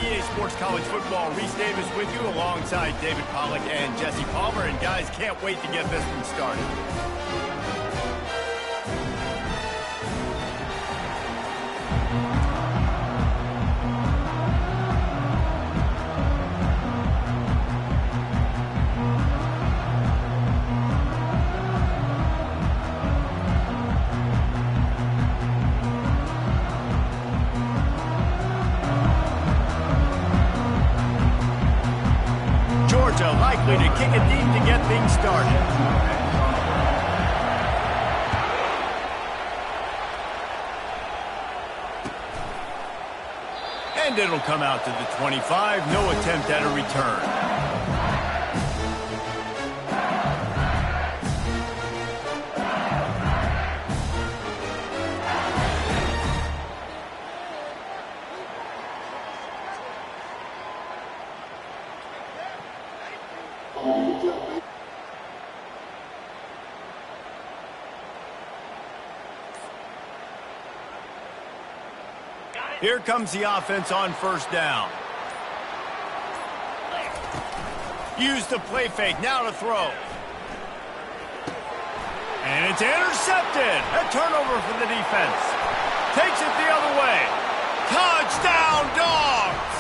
EA Sports College Football. Reese Davis with you alongside David Pollack and Jesse Palmer. And guys, can't wait to get this one started. Likely to kick it deep to get things started. And it'll come out to the 25. No attempt at a return. Here comes the offense on first down. Use the play fake, now to throw. And it's intercepted. A turnover for the defense. Takes it the other way. Touchdown, Dogs!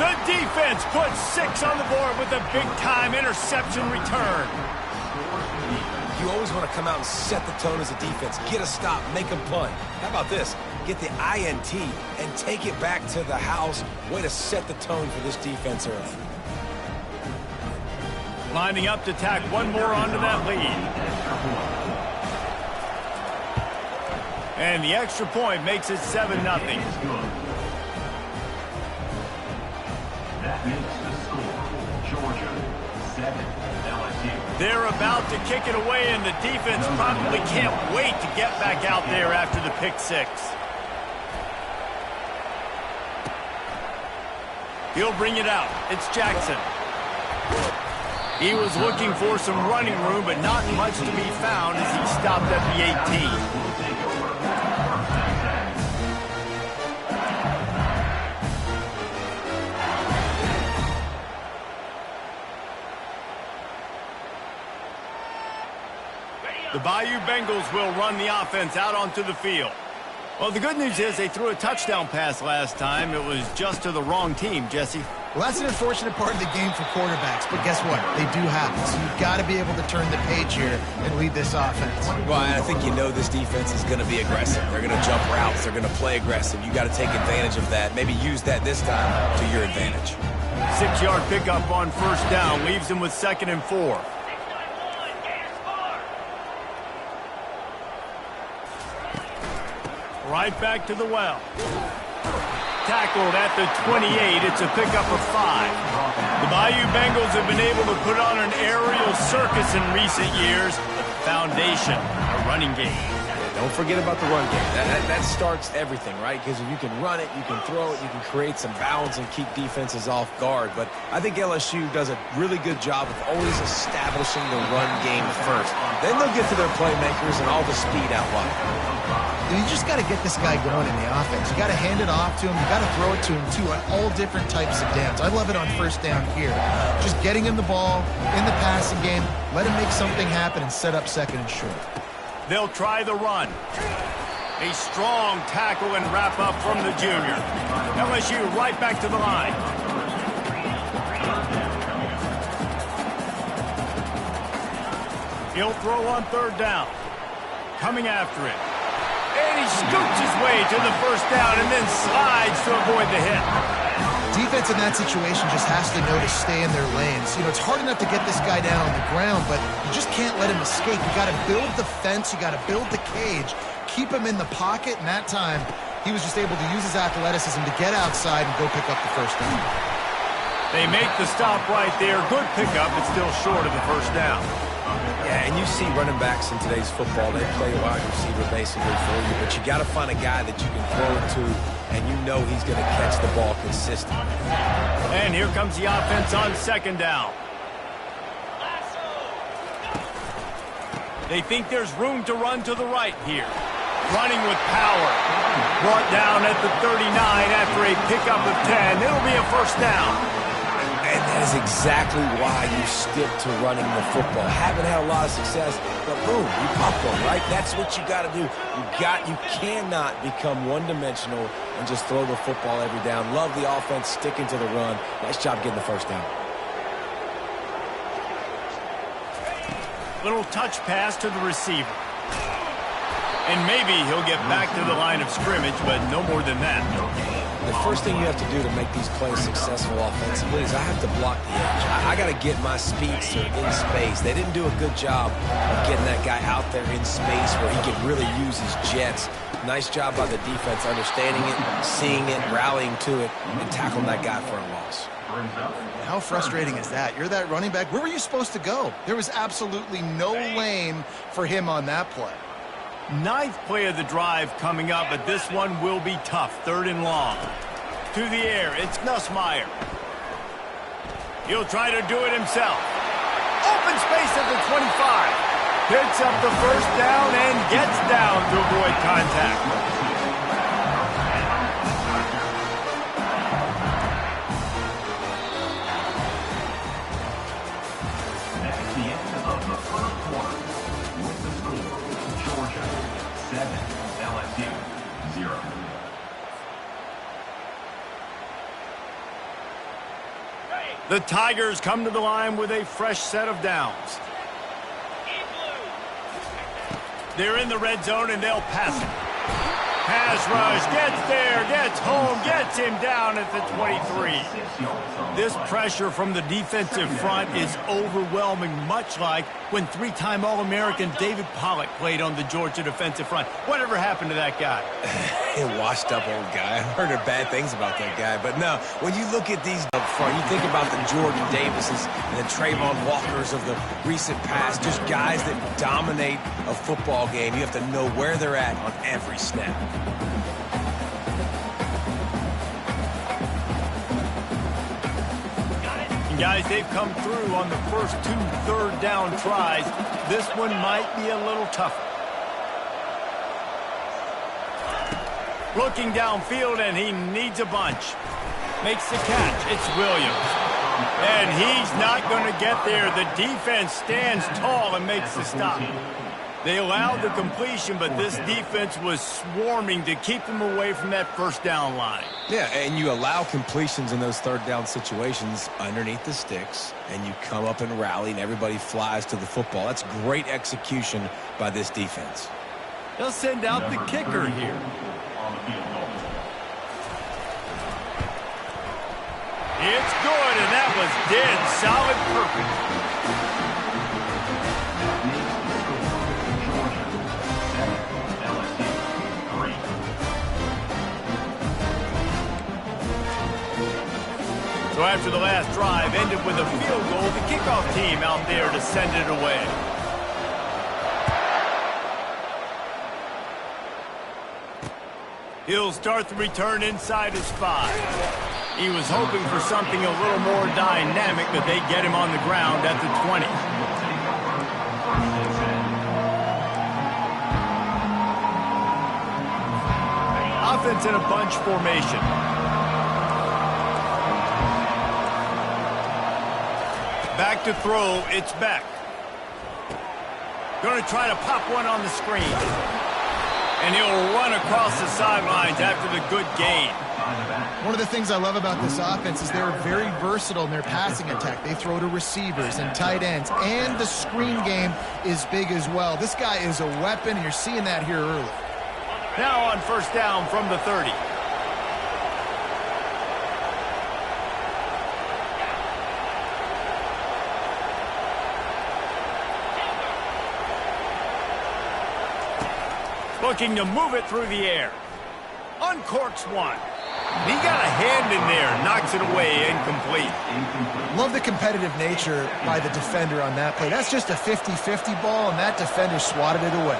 The defense puts 6 on the board with a big-time interception return. You always want to come out and set the tone as a defense. Get a stop, make them punt. How about this? Get the INT and take it back to the house. Way to set the tone for this defense early. Lining up to tack one more onto that lead. And the extra point makes it 7-0. That makes the score Georgia 7, LSU. They're about to kick it away, and the defense probably can't wait to get back out there after the pick 6. He'll bring it out. It's Jackson. He was looking for some running room, but not much to be found as he stopped at the 18. The Bayou Bengals will run the offense out onto the field. Well, the good news is they threw a touchdown pass last time. It was just to the wrong team, Jesse. Well, that's an unfortunate part of the game for quarterbacks, but guess what? They do happen. So you've got to be able to turn the page here and lead this offense. Well, I think you know this defense is going to be aggressive. They're going to jump routes. They're going to play aggressive. You got to take advantage of that. Maybe use that this time to your advantage. 6-yard pickup on first down leaves them with 2nd and 4. Right back to the well. Tackled at the 28. It's a pickup of 5. The Bayou Bengals have been able to put on an aerial circus in recent years. The foundation, a running game. Don't forget about the run game. That starts everything, right? Because if you can run it, you can throw it, you can create some bounds and keep defenses off guard. But I think LSU does a really good job of always establishing the run game first. Then they'll get to their playmakers and all the speed out wide. You just got to get this guy going in the offense. You got to hand it off to him. You got to throw it to him, too, on all different types of downs. I love it on first down here. Just getting him the ball in the passing game, let him make something happen and set up 2nd and short. They'll try the run. A strong tackle and wrap up from the junior. LSU right back to the line. He'll throw on 3rd down. Coming after it. And he scoots his way to the first down and then slides to avoid the hit. Defense in that situation just has to know to stay in their lanes. You know, it's hard enough to get this guy down on the ground, but you just can't let him escape. You got to build the fence. You got to build the cage. Keep him in the pocket. And that time, he was just able to use his athleticism to get outside and go pick up the first down. They make the stop right there. Good pickup, but still short of the first down. Yeah, and you see running backs in today's football, they play wide receiver basically for you, but you got to find a guy that you can throw it to, and you know he's going to catch the ball consistently. And here comes the offense on 2nd down. They think there's room to run to the right here. running with power. Brought down at the 39 after a pickup of 10. It'll be a first down. And that is exactly why you stick to running the football. Haven't had a lot of success, but boom, you pop them, right? That's what you got to do. You cannot become one-dimensional and just throw the football every down. Love the offense sticking to the run. Nice job getting the first down. Little touch pass to the receiver. And maybe he'll get back to the line of scrimmage, but no more than that. The first thing you have to do to make these plays successful offensively is I have to block the edge. I got to get my speedster in space. They didn't do a good job of getting that guy out there in space where he could really use his jets. Nice job by the defense understanding it, seeing it, rallying to it, and tackling that guy for a loss. How frustrating is that? You're that running back. Where were you supposed to go? There was absolutely no lane for him on that play. Ninth play of the drive coming up, but this one will be tough. 3rd and long. To the air, it's Ncaa. He'll try to do it himself. Open space at the 25. Picks up the first down and gets down to avoid contact. The Tigers come to the line with a fresh set of downs. They're in the red zone and they'll pass it. Pass rush, gets there, gets home, gets him down at the 23. This pressure from the defensive front is overwhelming, much like when 3-time All-American David Pollock played on the Georgia defensive front. Whatever happened to that guy? A washed-up old guy. I've heard bad things about that guy. But no, when you look at these up front, you think about the Jordan Davises and the Trayvon Walkers of the recent past, just guys that dominate a football game. You have to know where they're at on every snap. And guys, they've come through on the first 2 third down tries. This one might be a little tougher. Looking downfield, and he needs a bunch. Makes the catch. It's Williams. And he's not going to get there. The defense stands tall and makes the stop. They allowed the completion, but this defense was swarming to keep them away from that first down line. Yeah, and you allow completions in those 3rd down situations underneath the sticks, and you come up and rally, and everybody flies to the football. That's great execution by this defense. They'll send out the kicker here. It's good, and that was dead solid perfect. So after the last drive ended with a field goal, the kickoff team out there to send it away. He'll start the return inside his 5. He was hoping for something a little more dynamic, but they get him on the ground at the 20. Offense in a bunch formation. Back to throw, it's Beck. Going to try to pop one on the screen. And he'll run across the sidelines after the good gain. One of the things I love about this offense is they're very versatile in their passing attack. They throw to receivers and tight ends, and the screen game is big as well. This guy is a weapon, and you're seeing that here early. Now on first down from the 30. Looking to move it through the air. Uncorks one. He got a hand in there, knocks it away, incomplete. Love the competitive nature by the defender on that play. That's just a 50-50 ball, and that defender swatted it away.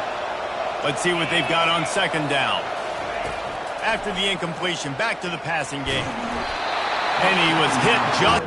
Let's see what they've got on second down. After the incompletion, back to the passing game. And he was hit just...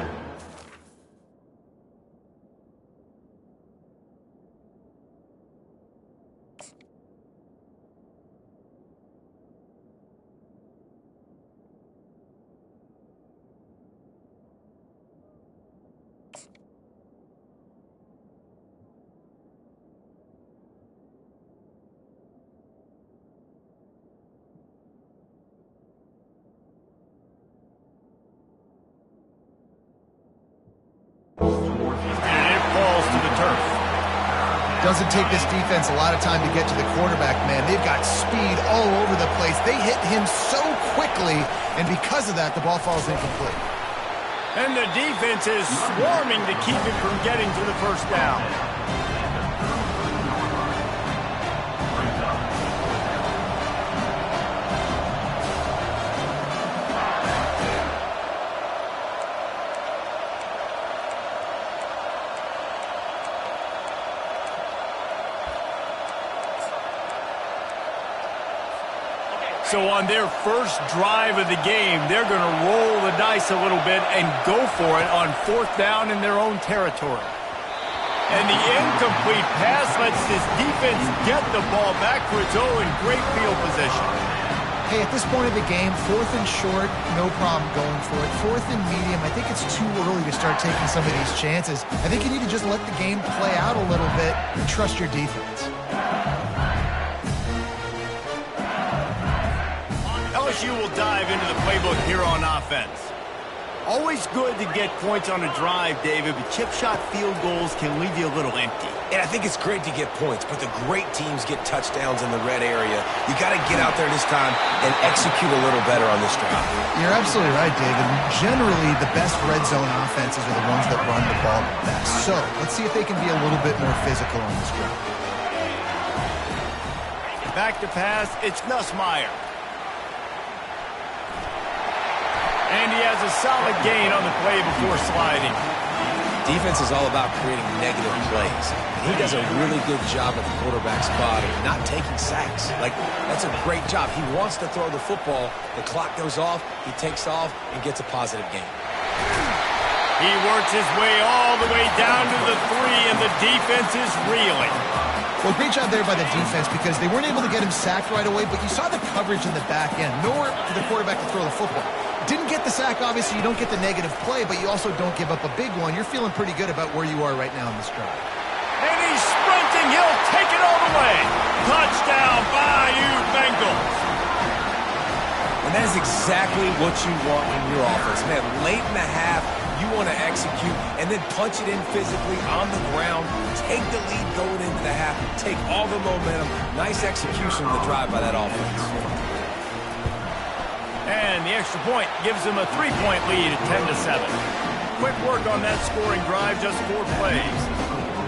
Doesn't take this defense a lot of time to get to the quarterback, man. They've got speed all over the place. They hit him so quickly, and because of that, the ball falls incomplete. And the defense is swarming to keep him from getting to the first down. So on their first drive of the game, they're going to roll the dice a little bit and go for it on 4th down in their own territory. And the incomplete pass lets this defense get the ball back to its own in great field position. Hey, at this point of the game, 4th and short, no problem going for it. 4th and medium, I think it's too early to start taking some of these chances. I think you need to just let the game play out a little bit and trust your defense. LSU will dive into the playbook here on offense. Always good to get points on a drive, David, but chip shot field goals can leave you a little empty. And I think it's great to get points, but the great teams get touchdowns in the red area. You got to get out there this time and execute a little better on this drive. You're absolutely right, David. Generally, the best red zone offenses are the ones that run the ball best. So let's see if they can be a little bit more physical on this drive. Back to pass, it's Nussmeier. And he has a solid gain on the play before sliding. Defense is all about creating negative plays. And he does a really good job at the quarterback spot of not taking sacks. That's a great job. He wants to throw the football. The clock goes off. He takes off and gets a positive gain. He works his way all the way down to the 3, and the defense is reeling. Well, great job there by the defense because they weren't able to get him sacked right away, but you saw the coverage in the back end. Nowhere for the quarterback to throw the football. Didn't get the sack, obviously. You don't get the negative play, but you also don't give up a big one. You're feeling pretty good about where you are right now in this drive. And he's sprinting. He'll take it all the way. Touchdown, Bayou Bengals. And that is exactly what you want in your offense. Man, late in the half, you want to execute and then punch it in physically on the ground. Take the lead going into the half. Take all the momentum. Nice execution of the drive by that offense. And the extra point gives them a 3-point lead at 10-7. Quick work on that scoring drive, just 4 plays.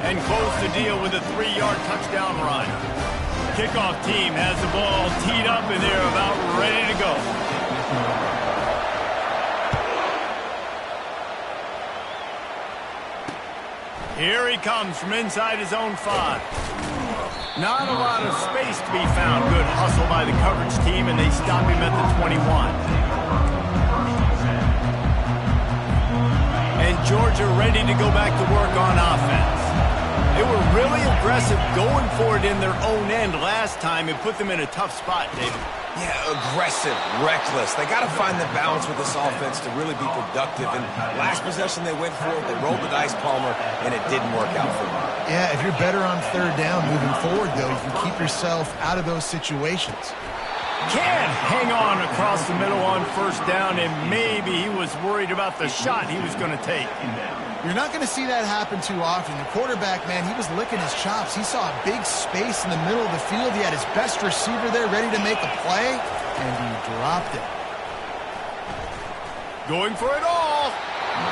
And close the deal with a 3-yard touchdown run. Kickoff team has the ball teed up and they're about ready to go. Here he comes from inside his own 5. Not a lot of space to be found. Good hustle by the coverage team, and they stop him at the 21. And Georgia ready to go back to work on offense. They were really aggressive going for it in their own end last time and put them in a tough spot, David. Yeah, aggressive, reckless. They got to find the balance with this offense to really be productive. And last possession they went for it, they rolled the dice, Palmer, and it didn't work out for them. Yeah, if you're better on 3rd down moving forward, though, you can keep yourself out of those situations. Can hang on across the middle on 1st down, and maybe he was worried about the shot he was going to take. You're not going to see that happen too often. The quarterback, man, he was licking his chops. He saw a big space in the middle of the field. He had his best receiver there ready to make a play, and he dropped it. Going for it all.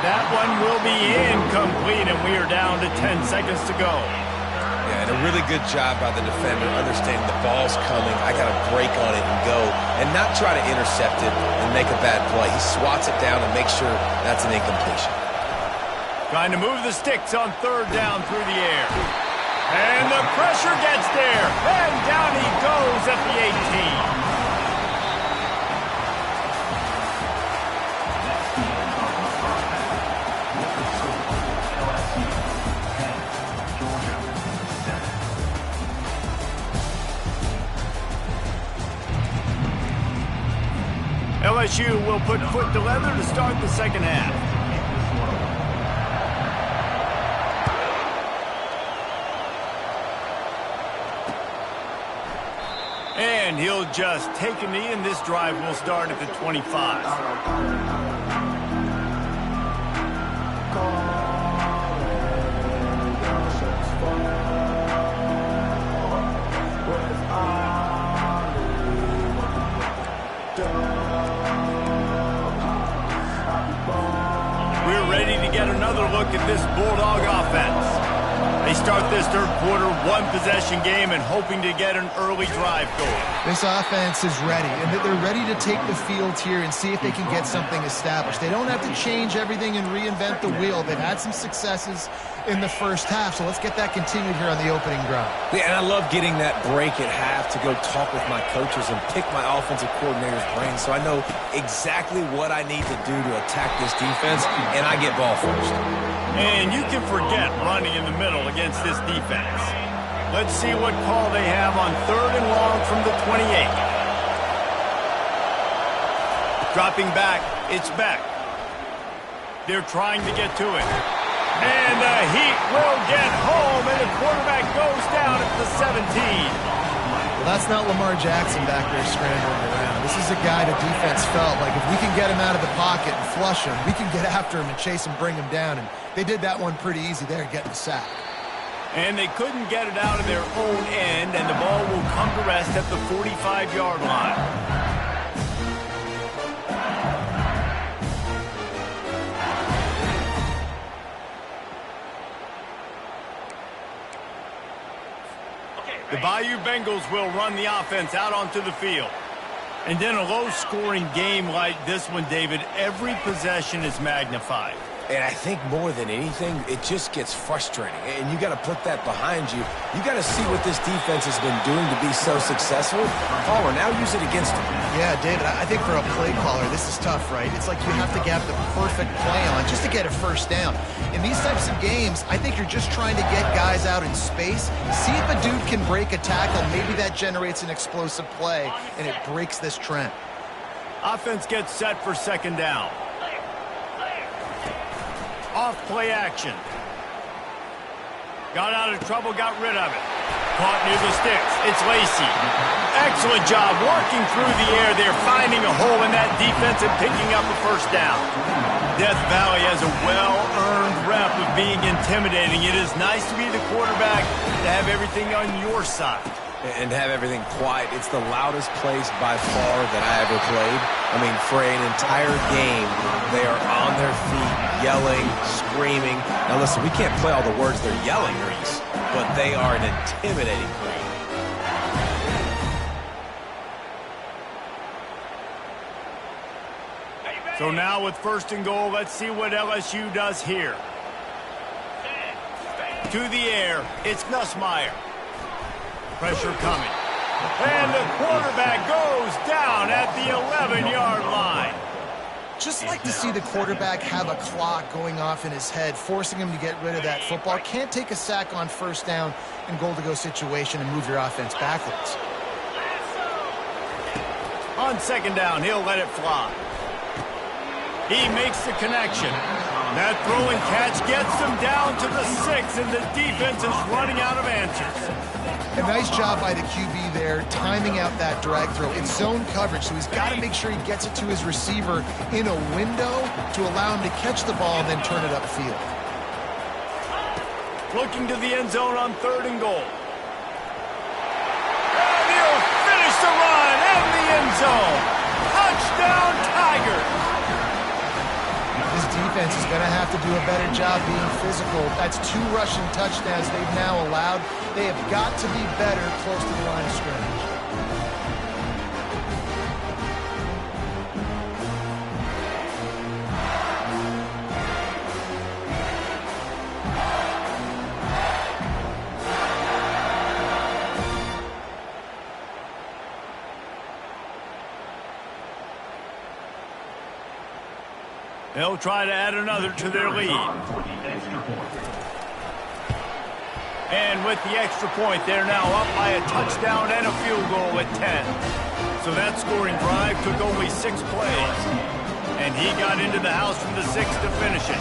That one will be incomplete, and we are down to 10 seconds to go. Yeah, and a really good job by the defender understanding the ball's coming. I got to break on it and go, and not try to intercept it and make a bad play. He swats it down and makes sure that's an incompletion. Trying to move the sticks on 3rd down through the air. And the pressure gets there. And down he goes at the 18. LSU will put foot to leather to start the second half. And he'll just take a knee, and this drive will start at the 25. get another look at this Bulldog offense. They start this third quarter one-possession game and hoping to get an early drive going. This offense is ready, and they're ready to take the field here and see if they can get something established. They don't have to change everything and reinvent the wheel. They've had some successes in the first half, so let's get that continued here on the opening drive. Yeah, and I love getting that break at half to go talk with my coaches and pick my offensive coordinator's brain so I know exactly what I need to do to attack this defense, and I get ball first. And you can forget running in the middle against this defense. Let's see what call they have on 3rd and long from the 28. Dropping back, it's Beck. They're trying to get to it. And the Heat will get home, and the quarterback goes down at the 17. Well, that's not Lamar Jackson back there scrambling around. This is a guy the defense felt like if we can get him out of the pocket and flush him, we can get after him and chase him, bring him down. And they did that one pretty easy there, getting the sack. And they couldn't get it out of their own end, and the ball will come to rest at the 45-yard line. The Bayou Bengals will run the offense out onto the field. And in a low-scoring game like this one, David, every possession is magnified. And I think more than anything, it just gets frustrating. And you got to put that behind you. You got to see what this defense has been doing to be so successful. Palmer, now use it against them. Yeah, David, I think for a play caller, this is tough, right? It's like you have to get the perfect play on just to get a first down. In these types of games, I think you're just trying to get guys out in space, see if a dude can break a tackle. Maybe that generates an explosive play, and it breaks this trend. Offense gets set for 2nd down. Off play action. Got out of trouble, got rid of it. Caught near the sticks. It's Lacy. Excellent job working through the air there, finding a hole in that defense and picking up a first down. Death Valley has a well-earned rep of being intimidating. It is nice to be the quarterback, to have everything on your side. And have everything quiet. It's the loudest place by far that I ever played. I mean, for an entire game, they are on their feet, yelling, screaming. Now listen, we can't play all the words they're yelling, Reese, but they are an intimidating crowd. So now with 1st and goal, let's see what LSU does here. To the air, it's Nussmeier. Pressure coming. And the quarterback goes down at the 11-yard line. Just like to see the quarterback have a clock going off in his head, forcing him to get rid of that football. Can't take a sack on 1st down and goal-to-go situation and move your offense backwards. On 2nd down, he'll let it fly. He makes the connection. That throw and catch gets them down to the 6, and the defense is running out of answers. A nice job by the QB there, timing out that drag throw. It's zone coverage, so he's got to make sure he gets it to his receiver in a window to allow him to catch the ball and then turn it upfield. Looking to the end zone on 3rd and goal. And he'll finish the run in the end zone. Touchdown, Tigers! This defense is going to have to do a better job being physical. That's 2 rushing touchdowns they've now allowed. They have got to be better close to the line of scrimmage. They'll try to add another to their lead. And with the extra point, they're now up by a touchdown and a field goal at 10. So that scoring drive took only 6 plays. And he got into the house from the 6 to finish it.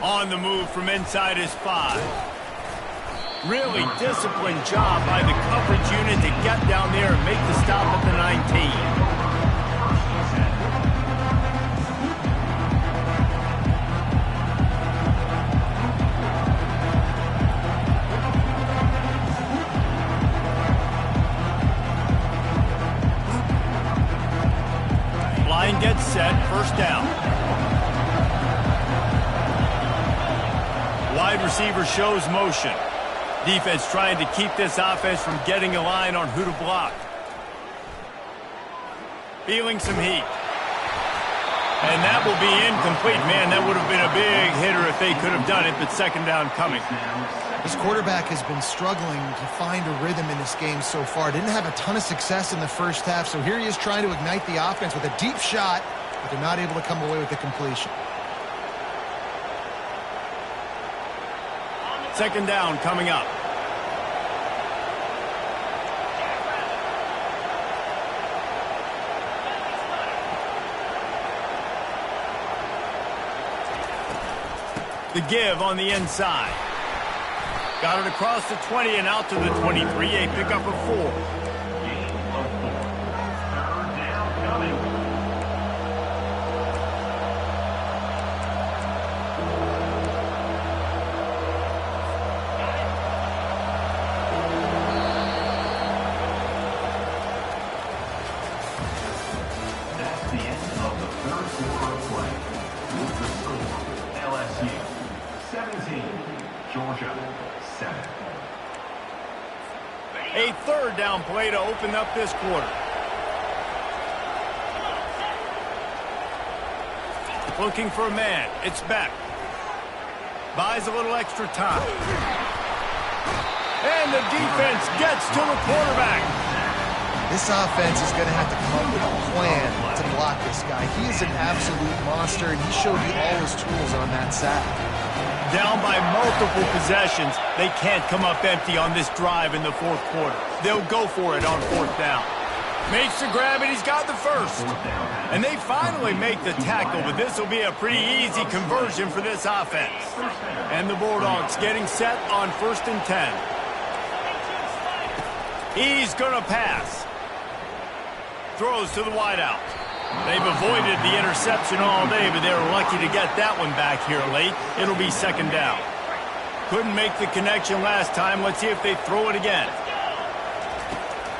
On the move from inside his 5. Really disciplined job by the coverage unit to get down there and make the stop at the 19. gets set, first down. Wide receiver shows motion. Defense trying to keep this offense from getting a line on who to block. Feeling some heat. And that will be incomplete. Man, that would have been a big hitter if they could have done it, but second down coming. This quarterback has been struggling to find a rhythm in this game so far. Didn't have a ton of success in the first half, so here he is trying to ignite the offense with a deep shot, but they're not able to come away with the completion. Second down coming up. The give on the inside. Got it across the 20 and out to the 23. A pickup of 4. Gain of 4. Third down coming. That's the end of the third quarter of play. With the score, LSU 17, Georgia 7. A third down play to open up this quarter. Looking for a man. It's Beck. Buys a little extra time. And the defense gets to the quarterback. This offense is going to have to come up with a plan to block this guy. He is an absolute monster, and he showed you all his tools on that sack. Down by multiple possessions, they can't come up empty on this drive in the fourth quarter. They'll go for it on fourth down. Makes the grab, and he's got the first. And they finally make the tackle, but this will be a pretty easy conversion for this offense. And the Bulldogs getting set on 1st and 10. He's going to pass. Throws to the wideout. They've avoided the interception all day, but they were lucky to get that one back here late. It'll be second down. Couldn't make the connection last time. Let's see if they throw it again.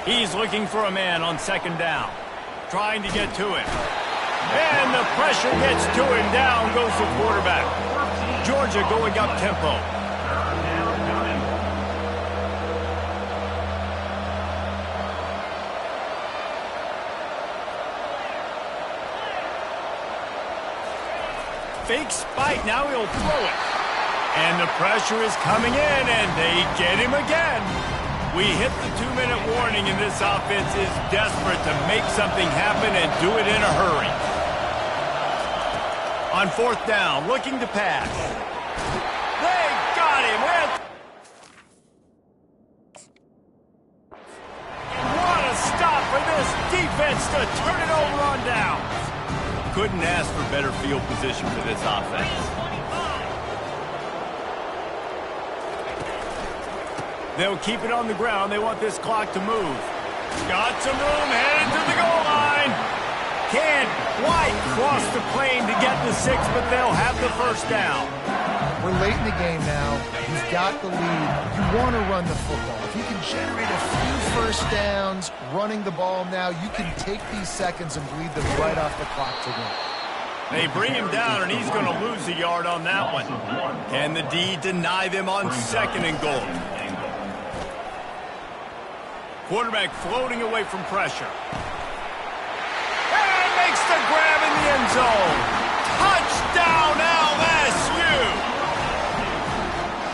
He's looking for a man on second down. Trying to get to him. And the pressure gets to him. Down goes the quarterback. Georgia going up tempo. Fake spike, now he'll throw it. And the pressure is coming in, and they get him again. We hit the 2-minute warning, and this offense is desperate to make something happen and do it in a hurry. On fourth down, looking to pass. They got him. What a stop for this defense to turn it over on downs. Couldn't ask for better field position for this offense. They'll keep it on the ground. They want this clock to move. Got some room, headed to the goal line. Can't quite cross the plane to get the 6, but they'll have the first down. We're late in the game now. You've got the lead. You want to run the football. If you can generate a few first downs running the ball now, you can take these seconds and bleed them right off the clock to win. They bring him down, and he's going to lose a yard on that one. Can the D deny them on second and goal? Quarterback floating away from pressure. And makes the grab in the end zone. Touchdown, LSU!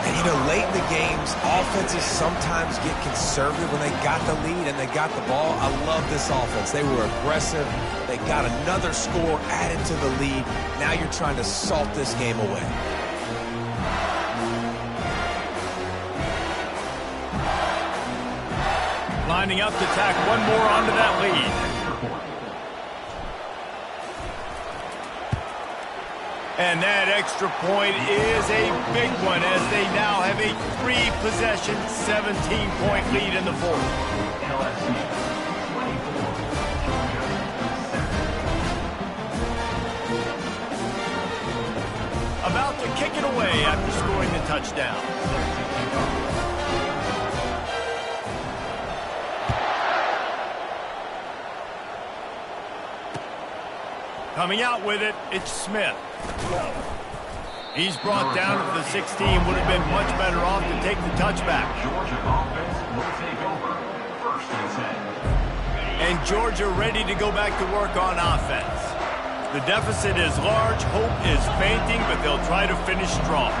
And, you know, late in the games, offenses sometimes get conservative when they got the lead and they got the ball. I love this offense. They were aggressive. They got another score added to the lead. Now you're trying to salt this game away. Lining up to tack one more onto that lead. And that extra point is a big one as they now have a 3-possession, 17-point lead in the fourth. LSU 24, Georgia 7. About to kick it away after scoring the touchdown. Coming out with it, it's Smith. He's brought down to the 16. Would have been much better off to take the touchback. Georgia offense will take over. 1st and 10. And Georgia ready to go back to work on offense. The deficit is large, hope is fainting, but they'll try to finish strong.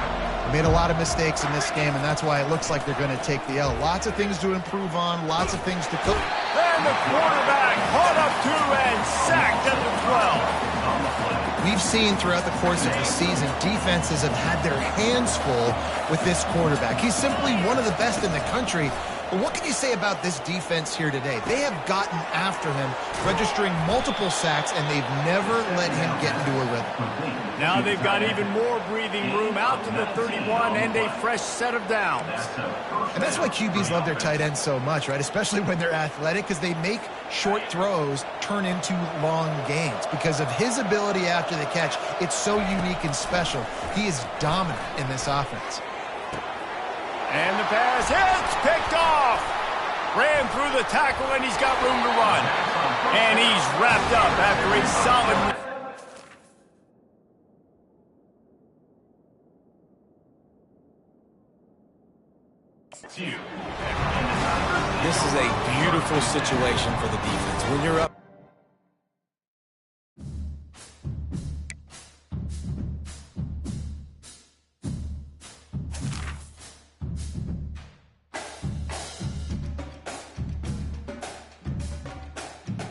Made a lot of mistakes in this game, and that's why it looks like they're going to take the L. Lots of things to improve on, lots of things to cook. And the quarterback caught up to and sacked at the 12. We've seen throughout the course of the season, defenses have had their hands full with this quarterback. He's simply one of the best in the country. But what can you say about this defense here today? They have gotten after him, registering multiple sacks, and they've never let him get into a rhythm. Now they've got even more breathing room out to the 31 and a fresh set of downs. And that's why QBs love their tight ends so much, right? Especially when they're athletic, because they make short throws turn into long gains. Because of his ability after the catch, it's so unique and special. He is dominant in this offense. And the pass hits, picked off. Ran through the tackle, and he's got room to run. And he's wrapped up after a solid... This is a beautiful situation for the defense. When you're up...